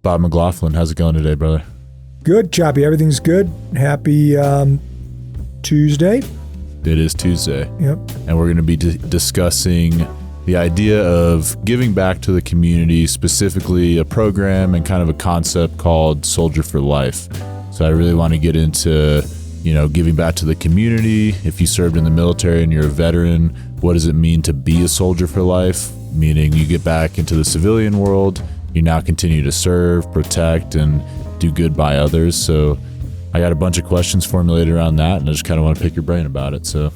Bob McLaughlin. How's it going today, brother? Good, Choppy. Everything's good. Happy Tuesday. It is Tuesday. Yep. And we're going to be discussing the idea of giving back to the community, specifically a program and kind of a concept called Soldier for Life. So I really want to get into, giving back to the community. If you served in the military and you're a veteran, what does it mean to be a soldier for life? Meaning you get back into the civilian world, you now continue to serve, protect, and do good by others. So I got a bunch of questions formulated around that, and I just kind of want to pick your brain about it. So,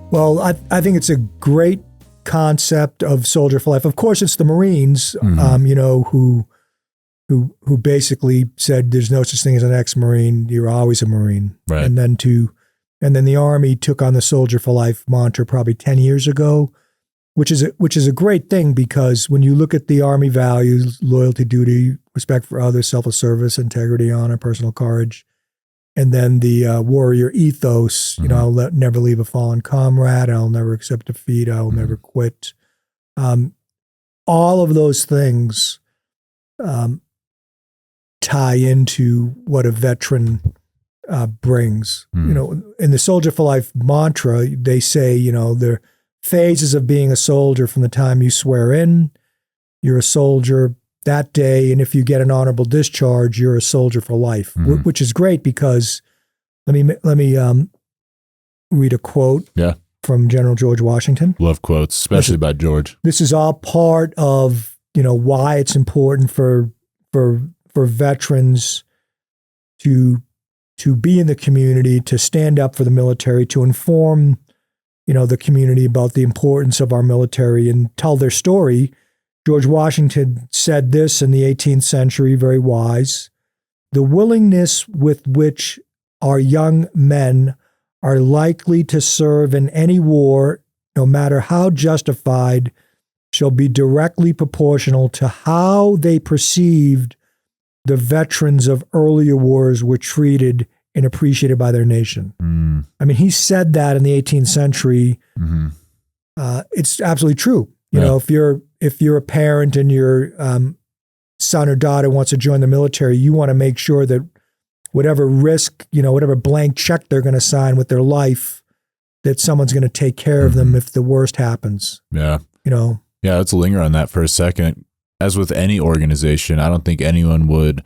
well, I think it's a great concept of Soldier for Life. Of course, it's the Marines, who basically said there's no such thing as an ex-Marine. You're always a Marine. Right. And then the Army took on the Soldier for Life mantra probably 10 years ago, which is a great thing, because when you look at the Army values, loyalty, duty, respect for others, selfless service, integrity, honor, personal courage, and then the warrior ethos, I'll never leave a fallen comrade, I'll never accept defeat, I'll never quit. All of those things tie into what a veteran brings. In the Soldier for Life mantra, they say, there phases of being a soldier from the time you swear in, you're a soldier that day, and if you get an honorable discharge, you're a soldier for life, which is great, because let me read a quote from General George Washington. Love quotes, especially by George. This is all part of why it's important for veterans to be in the community, to stand up for the military, to inform the community about the importance of our military and tell their story. George Washington said this in the 18th century, very wise: the willingness with which our young men are likely to serve in any war, no matter how justified, shall be directly proportional to how they perceived the veterans of earlier wars were treated and appreciated by their nation. I mean, he said that in the 18th century. It's absolutely true. If you're a parent and your son or daughter wants to join the military, you want to make sure that whatever risk, whatever blank check they're going to sign with their life, that someone's going to take care of them if the worst happens. Yeah. Yeah, let's linger on that for a second. As with any organization, I don't think anyone would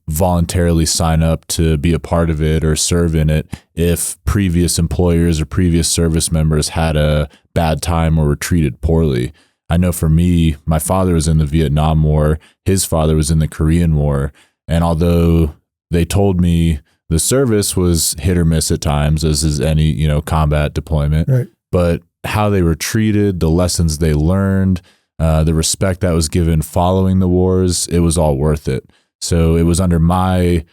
voluntarily sign up to be a part of it or serve in it if previous employers or previous service members had a bad time or were treated poorly. I know for me, my father was in the Vietnam War, his father was in the Korean War, and although they told me the service was hit or miss at times, as is any, combat deployment, right, but how they were treated, the lessons they learned, the respect that was given following the wars, it was all worth it. So it was under my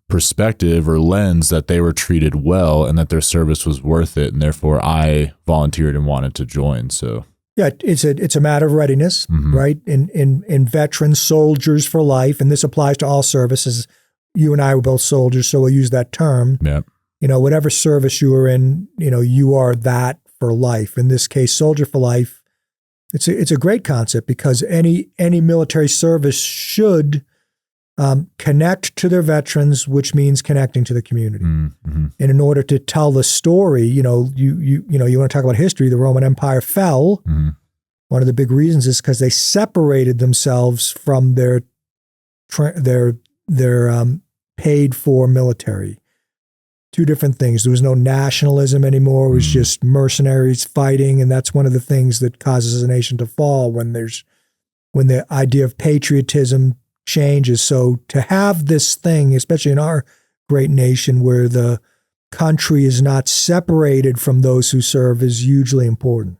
perspective or lens that they were treated well and that their service was worth it, and therefore I volunteered and wanted to join. So yeah, it's a matter of readiness, right? In veterans, soldiers for life, and this applies to all services. You and I were both soldiers, so we'll use that term. Yeah. Whatever service you are in, you are that for life. In this case, Soldier for Life. It's a great concept, because any military service should connect to their veterans, which means connecting to the community. And in order to tell the story, you want to talk about history. The Roman Empire fell. One of the big reasons is because they separated themselves from their paid for military. Two different things. There was no nationalism anymore. It was just mercenaries fighting, and that's one of the things that causes a nation to fall, when the idea of patriotism changes. So to have this thing, especially in our great nation, where the country is not separated from those who serve, is hugely important.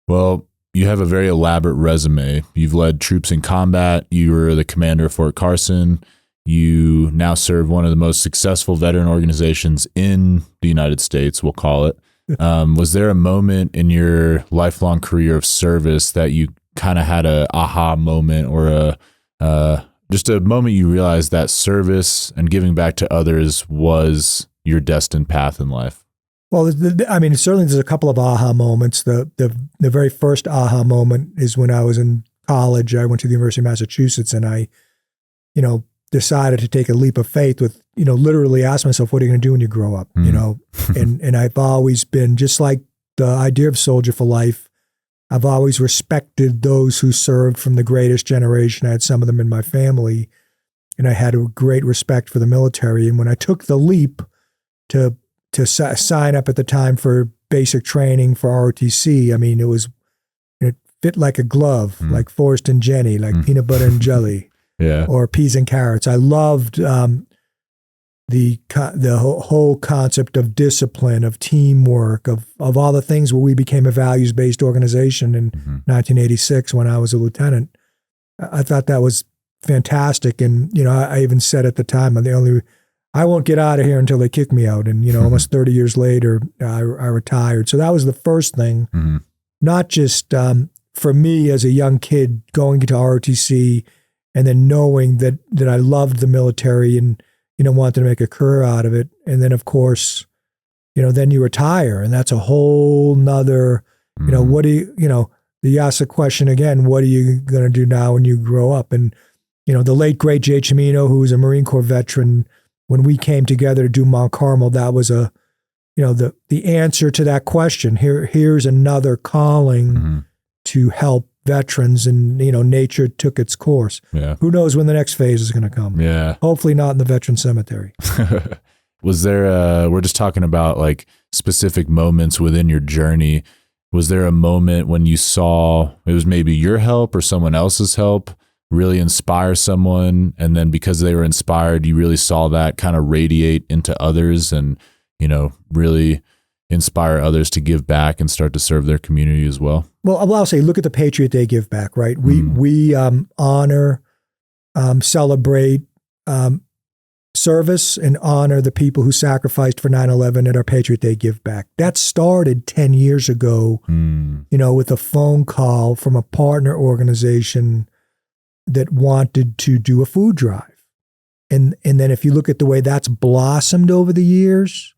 Well, you have a very elaborate resume. You've led troops in combat. You were the commander of Fort Carson. You now serve one of the most successful veteran organizations in the United States, we'll call it. Was there a moment in your lifelong career of service that you kind of had a aha moment, or just a moment you realized that service and giving back to others was your destined path in life? Well, certainly there's a couple of aha moments. The very first aha moment is when I was in college. I went to the University of Massachusetts, and I, decided to take a leap of faith with, literally ask myself, what are you going to do when you grow up? And I've always been, just like the idea of soldier for life, I've always respected those who served from the greatest generation. I had some of them in my family, and I had a great respect for the military. And when I took the leap to sign up at the time for basic training for ROTC, I mean, it fit like a glove, like Forrest and Jenny, like peanut butter and jelly. Yeah. Or peas and carrots. I loved the whole concept of discipline, of teamwork, of all the things where we became a values-based organization in 1986 when I was a lieutenant. I thought that was fantastic. And, I even said at the time, I won't get out of here until they kick me out. And, almost 30 years later, I retired. So that was the first thing, not just for me as a young kid going to ROTC, and then knowing that I loved the military and, wanted to make a career out of it. And then, of course, then you retire, and that's a whole nother, what do you ask the question again, what are you going to do now when you grow up? And, the late, great Jay Cimino, who was a Marine Corps veteran, when we came together to do Mount Carmel, that was the answer to that question. Here's another calling to help veterans, and nature took its course. Yeah. Who knows when the next phase is going to come? Yeah. Hopefully not in the veteran cemetery. Was there we're just talking about like specific moments within your journey. Was there a moment when you saw it was maybe your help or someone else's help really inspire someone, and then because they were inspired, you really saw that kind of radiate into others and, really inspire others to give back and start to serve their community as well? Well, I'll say, look at the Patriot Day Give Back, right? We honor, celebrate service, and honor the people who sacrificed for 9/11 at our Patriot Day Give Back. That started 10 years ago, with a phone call from a partner organization that wanted to do a food drive. And then if you look at the way that's blossomed over the years,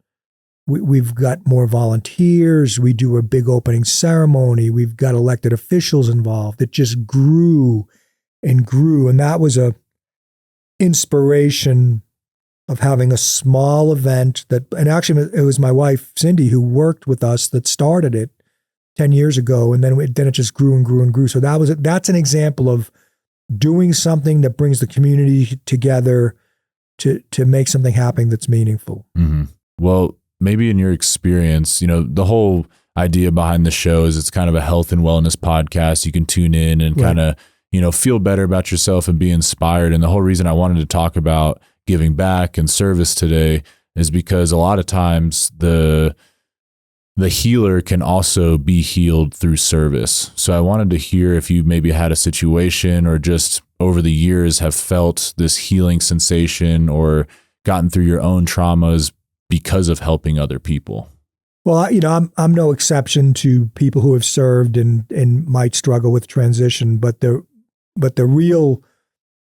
we've got more volunteers. We do a big opening ceremony. We've got elected officials involved. It just grew and grew. And that was a inspiration of having a small event and actually it was my wife, Cindy, who worked with us that started it 10 years ago. And then it just grew and grew and grew. So that's an example of doing something that brings the community together to make something happen that's meaningful. Well, maybe in your experience, the whole idea behind the show is it's kind of a health and wellness podcast. You can tune in and kind of, feel better about yourself and be inspired. And the whole reason I wanted to talk about giving back and service today is because a lot of times the healer can also be healed through service. So I wanted to hear if you maybe had a situation or just over the years have felt this healing sensation or gotten through your own traumas because of helping other people. Well, I'm no exception to people who have served and might struggle with transition, but the real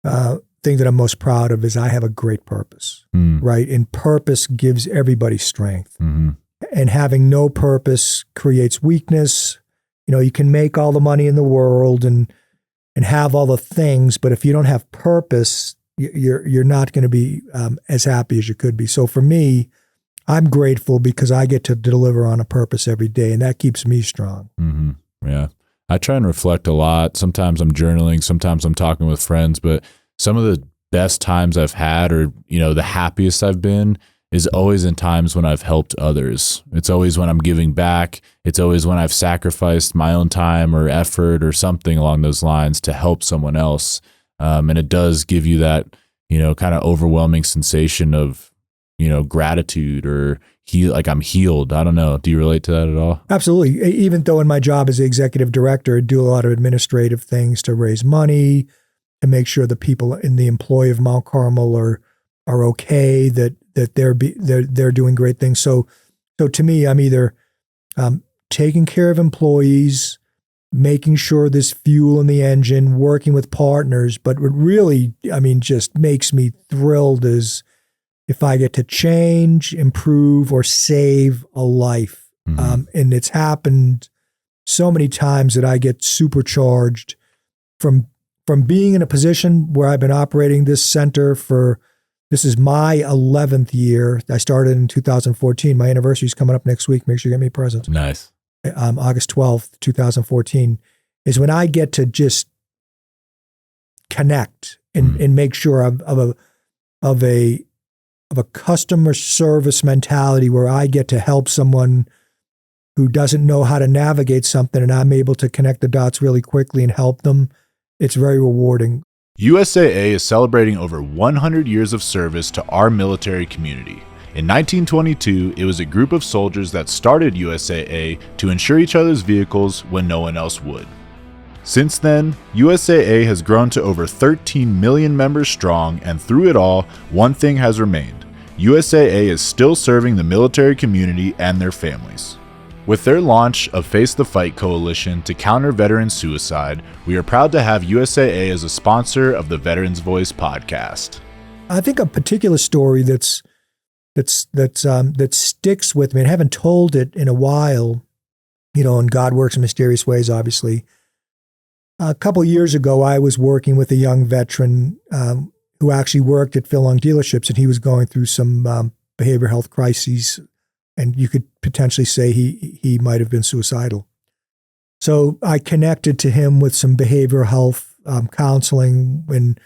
thing that I'm most proud of is I have a great purpose, right? And purpose gives everybody strength. And having no purpose creates weakness. You can make all the money in the world and have all the things, but if you don't have purpose, you're not going to be as happy as you could be. So for me, I'm grateful because I get to deliver on a purpose every day, and that keeps me strong. Yeah. I try and reflect a lot. Sometimes I'm journaling, sometimes I'm talking with friends, but some of the best times I've had or, the happiest I've been is always in times when I've helped others. It's always when I'm giving back. It's always when I've sacrificed my own time or effort or something along those lines to help someone else. And it does give you that, kind of overwhelming sensation of, gratitude or like I'm healed. I don't know. Do you relate to that at all? Absolutely. Even though in my job as the executive director, I do a lot of administrative things to raise money, to make sure the people in the employ of Mount Carmel are okay, that they're doing great things. So to me, I'm either taking care of employees, making sure there's fuel in the engine, working with partners. But what really, just makes me thrilled is if I get to change, improve, or save a life. And it's happened so many times that I get supercharged from being in a position where I've been operating this center this is my 11th year. I started in 2014. My anniversary is coming up next week. Make sure you get me a present. Nice. August 12th, 2014 is when I get to just connect and make sure of a customer service mentality where I get to help someone who doesn't know how to navigate something and I'm able to connect the dots really quickly and help them. It's very rewarding. USAA is celebrating over 100 years of service to our military community. In 1922, it was a group of soldiers that started USAA to insure each other's vehicles when no one else would. Since then, USAA has grown to over 13 million members strong, and through it all, one thing has remained. USAA is still serving the military community and their families. With their launch of Face the Fight Coalition to counter veteran suicide, we are proud to have USAA as a sponsor of the Veterans Voice podcast. I think a particular story that sticks with me, and I haven't told it in a while, and God works in mysterious ways, obviously. A couple of years ago, I was working with a young veteran who actually worked at Phil Long dealerships, and he was going through some behavioral health crises, and you could potentially say he might have been suicidal. So I connected to him with some behavioral health counseling when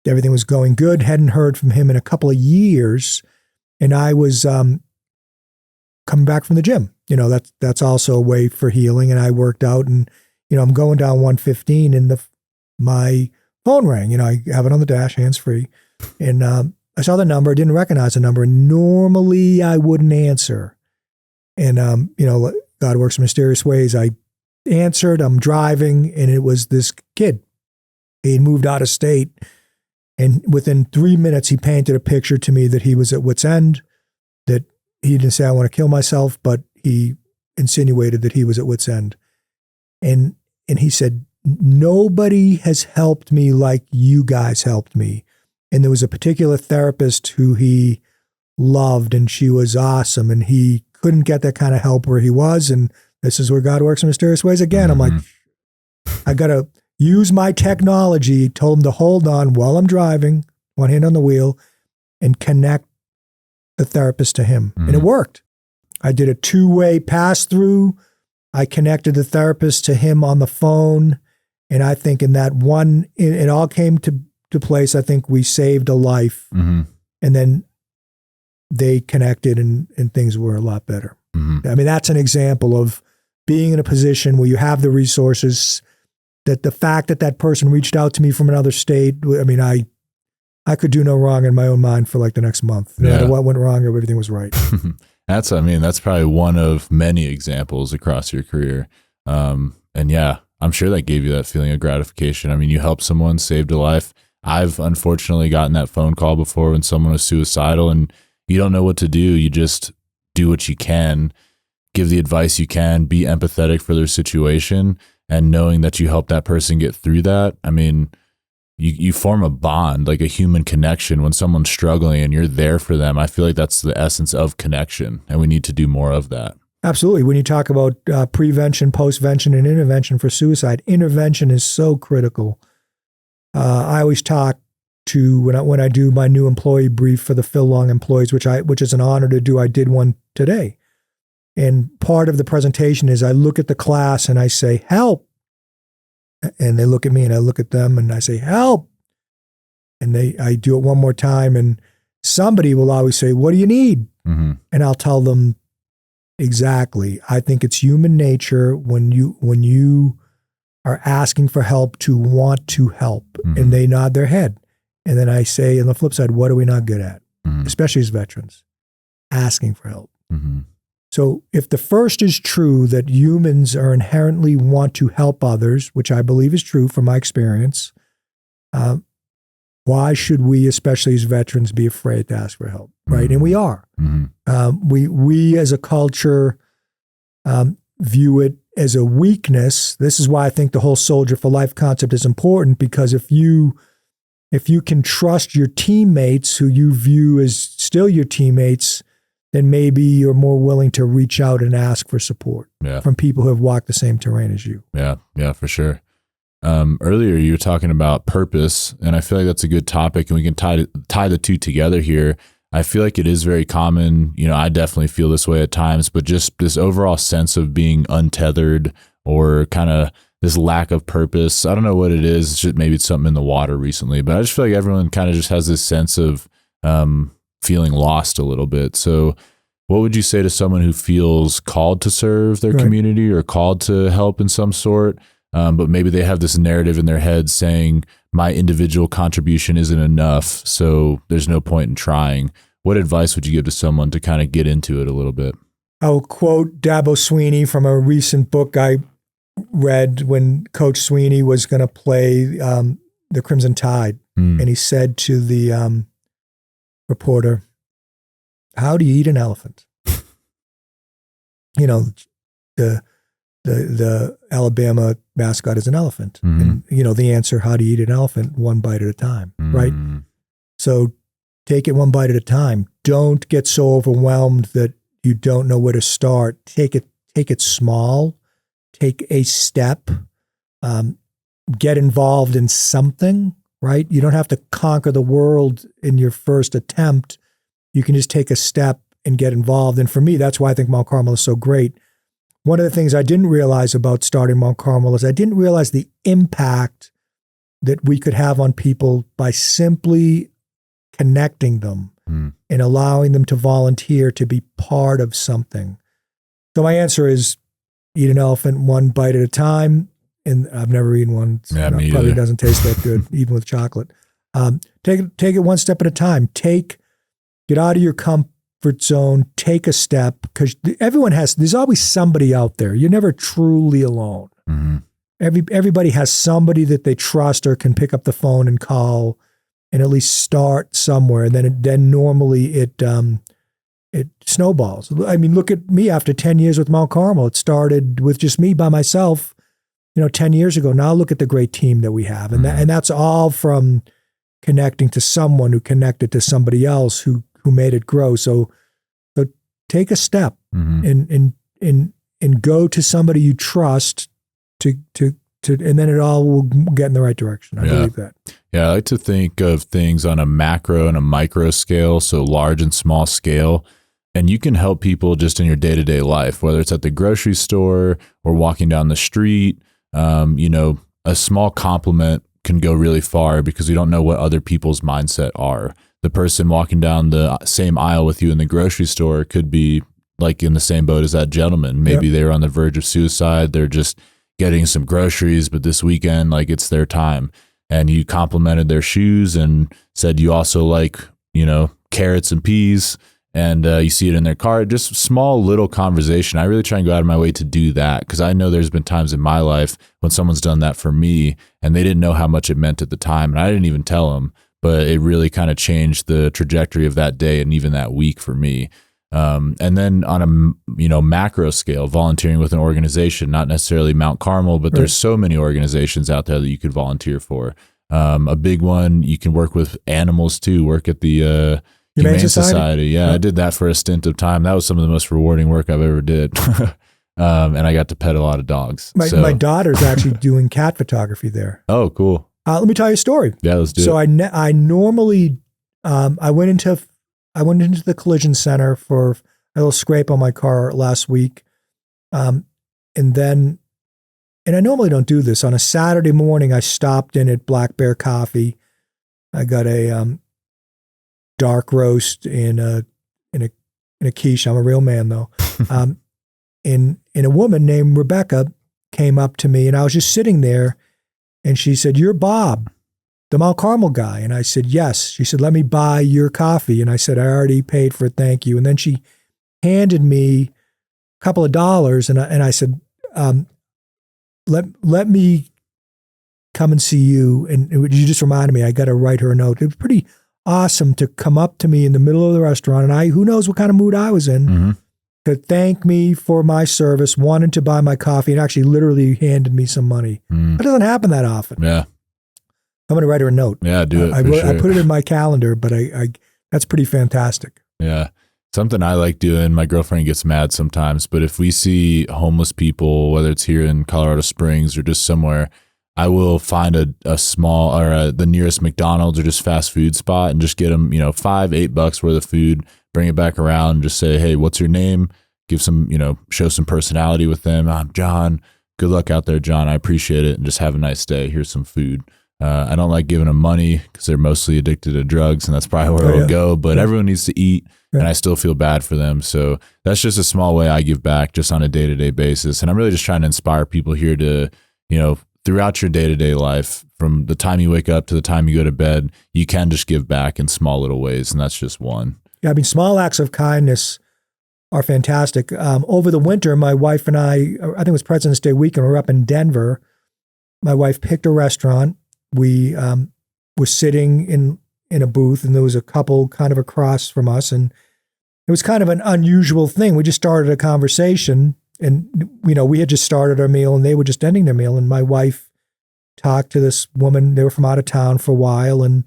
everything was going good. Hadn't heard from him in a couple of years, and I was coming back from the gym. That's also a way for healing, and I worked out, and I'm going down 115, and my phone rang. I have it on the dash, hands free, and I saw the number, didn't recognize the number. Normally I wouldn't answer. And, God works in mysterious ways. I answered, I'm driving, and it was this kid. He had moved out of state. And within 3 minutes, he painted a picture to me that he was at wit's end, that he didn't say, I want to kill myself, but he insinuated that he was at wit's end. And he said, nobody has helped me like you guys helped me. And there was a particular therapist who he loved, and she was awesome, and he couldn't get that kind of help where he was. And this is where God works in mysterious ways again. I'm like, I got to use my technology. Told him to hold on while I'm driving, one hand on the wheel, and connect the therapist to him. And it worked. I did a two-way pass-through. I connected the therapist to him on the phone. And I think in that one, it all came to place. I think we saved a life, and then they connected, and things were a lot better. I mean, that's an example of being in a position where you have the resources, that the fact that person reached out to me from another state. I mean, I could do no wrong in my own mind for like the next month. No matter what went wrong or everything was right. That's probably one of many examples across your career. And yeah, I'm sure that gave you that feeling of gratification. I mean, you helped someone, saved a life. I've unfortunately gotten that phone call before when someone was suicidal and you don't know what to do. You just do what you can, give the advice you can, be empathetic for their situation, and knowing that you help that person get through that. I mean, you form a bond, like a human connection when someone's struggling and you're there for them. I feel like that's the essence of connection, and we need to do more of that. Absolutely. When you talk about prevention, postvention, and intervention for suicide, intervention is so critical. I always talk to, when I do my new employee brief for the Phil Long employees, which is an honor to do. I did one today. And part of the presentation is I look at the class and I say, help. And they look at me and I look at them and I say, help. And I do it one more time. And somebody will always say, what do you need? And I'll tell them, exactly. I think it's human nature when you are asking for help to want to help, and they nod their head. And then I say, on the flip side, what are we not good at? Especially as veterans, asking for help. So if the first is true, that humans are inherently want to help others, which I believe is true from my experience, why should we, especially as veterans, be afraid to ask for help, right? And we are. We as a culture view it as a weakness. This is why I think the whole soldier for life concept is important, because if you can trust your teammates who you view as still your teammates, then maybe you're more willing to reach out and ask for support from people who have walked the same terrain as you. Yeah, for sure. Earlier you were talking about purpose, and I feel like that's a good topic, and we can tie the two together here. I feel like it is very common. I definitely feel this way at times, but just this overall sense of being untethered or kind of this lack of purpose. I don't know what it is. It's just, maybe it's something in the water recently, but I just feel like everyone kind of just has this sense of feeling lost a little bit. So what would you say to someone who feels called to serve their community or called to help in some sort, but maybe they have this narrative in their head saying, my individual contribution isn't enough, so there's no point in trying. What advice would you give to someone to kind of get into it a little bit? I'll quote Dabo Sweeney from a recent book I read when Coach Sweeney was going to play the Crimson Tide. And he said to the reporter, how do you eat an elephant? The Alabama mascot is an elephant. And, the answer, how do you eat an elephant? One bite at a time, right? So take it one bite at a time. Don't get so overwhelmed that you don't know where to start. Take it small. Take a step. Get involved in something, right? You don't have to conquer the world in your first attempt. You can just take a step and get involved. And for me, that's why I think Mount Carmel is so great. One of the things I didn't realize about starting Mount Carmel is I didn't realize the impact that we could have on people by simply connecting them and allowing them to volunteer to be part of something. So my answer is eat an elephant one bite at a time. And I've never eaten one. Yeah, me probably either. Doesn't taste that good, even with chocolate. Take it one step at a time. Get out of your comfort zone, take a step, because there's always somebody out there. You're never truly alone. Everybody has somebody that they trust or can pick up the phone and call and at least start somewhere. And then normally it snowballs. I mean, look at me after 10 years with Mount Carmel. It started with just me by myself, 10 years ago. Now look at the great team that we have. And that's all from connecting to someone who connected to somebody else who made it grow. So take a step and go to somebody you trust to and then it all will get in the right direction. I believe that. Yeah, I like to think of things on a macro and a micro scale, so large and small scale. And you can help people just in your day-to-day life, whether it's at the grocery store or walking down the street. A small compliment can go really far because we don't know what other people's mindset are. The person walking down the same aisle with you in the grocery store could be like in the same boat as that gentleman. Maybe they were on the verge of suicide. They're just getting some groceries, but this weekend, like it's their time. And you complimented their shoes and said you also like, carrots and peas, and you see it in their car. Just small little conversation. I really try and go out of my way to do that because I know there's been times in my life when someone's done that for me and they didn't know how much it meant at the time. And I didn't even tell them, but it really kind of changed the trajectory of that day and even that week for me. And then on a macro scale, volunteering with an organization, not necessarily Mount Carmel, but there's so many organizations out there that you could volunteer for. A big one, you can work with animals too, work at the Humane Society. Yeah, I did that for a stint of time. That was some of the most rewarding work I've ever did. And I got to pet a lot of dogs. My daughter's actually doing cat photography there. Oh, cool. Let me tell you a story. Yeah, let's do it. So I normally, I went into the collision center for a little scrape on my car last week. And I normally don't do this. On a Saturday morning, I stopped in at Black Bear Coffee. I got a dark roast in a quiche. I'm a real man though. And a woman named Rebecca came up to me and I was just sitting there and she said, "You're Bob, the Mount Carmel guy." And I said, "Yes." She said, "Let me buy your coffee." And I said, "I already paid for it. Thank you." And then she handed me a couple of dollars and I said, let me come and see you. And you just reminded me, I got to write her a note. It was pretty awesome to come up to me in the middle of the restaurant. And who knows what kind of mood I was in, to thank me for my service, wanted to buy my coffee, and actually literally handed me some money. That doesn't happen that often. Yeah. I'm going to write her a note. Yeah, do it. I put it in my calendar, but that's pretty fantastic. Yeah. Something I like doing, my girlfriend gets mad sometimes, but if we see homeless people, whether it's here in Colorado Springs or just somewhere, I will find a small or the nearest McDonald's or just fast food spot and just get them, $5-8 worth of food, bring it back around and just say, hey, what's your name? Give some, show some personality with them. I'm John. Good luck out there, John. I appreciate it. And just have a nice day. Here's some food. I don't like giving them money because they're mostly addicted to drugs, and that's probably where it'll go. But everyone needs to eat, and I still feel bad for them. So that's just a small way I give back just on a day-to-day basis. And I'm really just trying to inspire people here to, throughout your day-to-day life, from the time you wake up to the time you go to bed, you can just give back in small little ways, and that's just one. Yeah, I mean, small acts of kindness are fantastic. Over the winter, my wife and I think it was President's Day weekend, we were up in Denver. My wife picked a restaurant. We were sitting in a booth, and there was a couple kind of across from us, and it was kind of an unusual thing. We just started a conversation, and we had just started our meal, and they were just ending their meal, and my wife talked to this woman. They were from out of town for a while, and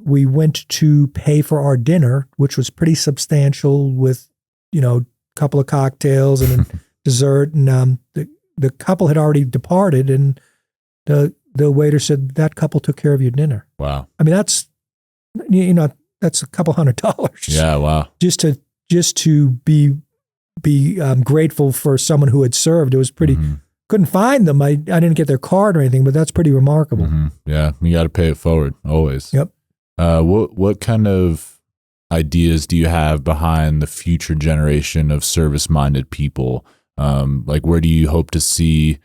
we went to pay for our dinner, which was pretty substantial with a couple of cocktails and a dessert, and the couple had already departed, and the waiter said, that couple took care of your dinner. Wow. I mean, that's a couple $100. Yeah. Wow. Just to be grateful for someone who had served. It was pretty, couldn't find them. I didn't get their card or anything, but that's pretty remarkable. Mm-hmm. Yeah. You got to pay it forward always. Yep. What kind of ideas do you have behind the future generation of service-minded people? Like, where do you hope to see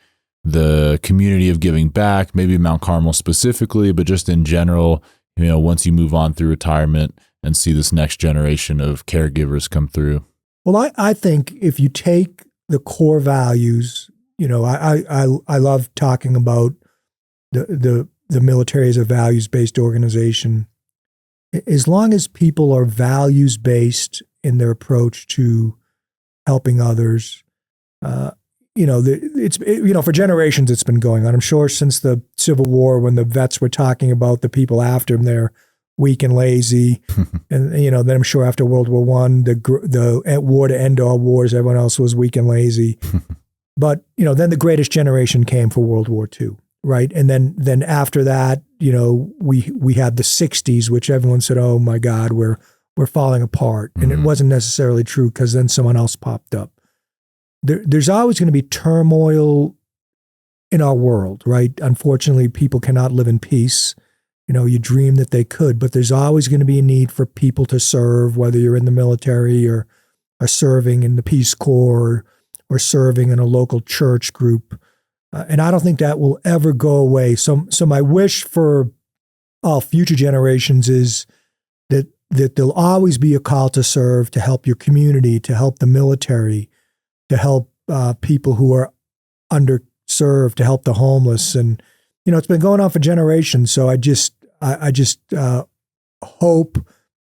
the community of giving back, maybe Mount Carmel specifically, but just in general, once you move on through retirement and see this next generation of caregivers come through? Well, I think if you take the core values, I love talking about the military as a values-based organization. As long as people are values-based in their approach to helping others, for generations it's been going on. I'm sure since the Civil War, when the vets were talking about the people after them, they're weak and lazy, and then I'm sure after World War I, the war to end all wars, everyone else was weak and lazy. But then the greatest generation came for World War II, right? And then after that, we had the '60s, which everyone said, "Oh my God, we're falling apart," and it wasn't necessarily true because then someone else popped up. There's always going to be turmoil in our world, right? Unfortunately, people cannot live in peace. You dream that they could, but there's always going to be a need for people to serve, whether you're in the military or are serving in the Peace Corps or serving in a local church group. And I don't think that will ever go away. So my wish for all future generations is that there'll always be a call to serve, to help your community, to help the military, to help people who are underserved, to help the homeless. And, it's been going on for generations. So I just hope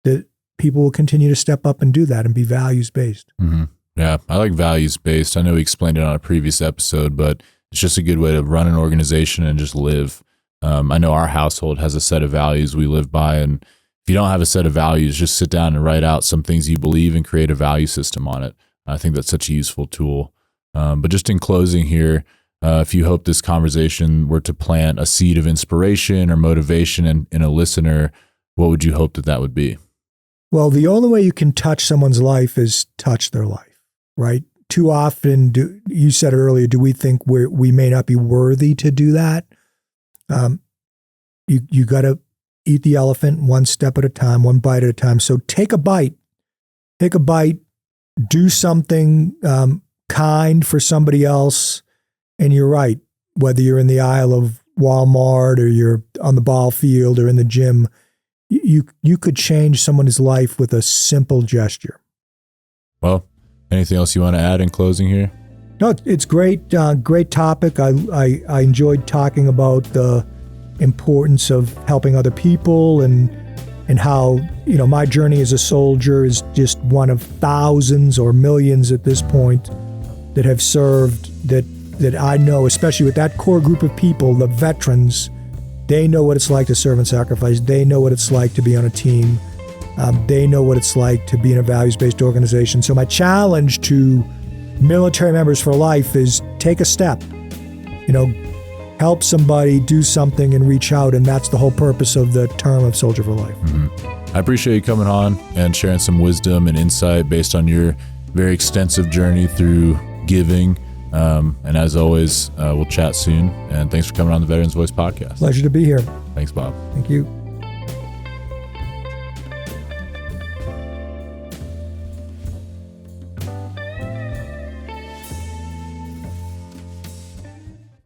that people will continue to step up and do that and be values-based. Mm-hmm. Yeah, I like values-based. I know we explained it on a previous episode, but it's just a good way to run an organization and just live. I know our household has a set of values we live by, and if you don't have a set of values, just sit down and write out some things you believe and create a value system on it. I think that's such a useful tool. But just in closing here, if you hope this conversation were to plant a seed of inspiration or motivation in a listener, what would you hope that would be? Well, the only way you can touch someone's life is touch their life, right? Too often, you said earlier, do we think we may not be worthy to do that? You got to eat the elephant one step at a time, one bite at a time. So take a bite, do something kind for somebody else. And you're right, whether you're in the aisle of Walmart or you're on the ball field or in the gym, you could change someone's life with a simple gesture. Well, anything else you want to add in closing here? No, it's great. Great topic. I enjoyed talking about the importance of helping other people and how, my journey as a soldier is just one of thousands or millions at this point that have served, that I know, especially with that core group of people, the veterans. They know what it's like to serve and sacrifice. They know what it's like to be on a team. They know what it's like to be in a values-based organization. So my challenge to military members for life is take a step. help somebody do something and reach out, and that's the whole purpose of the term of Soldier for Life. I appreciate you coming on and sharing some wisdom and insight based on your very extensive journey through giving. And as always, we'll chat soon. And thanks for coming on the Veterans Voice podcast. Pleasure to be here. Thanks, Bob. Thank you.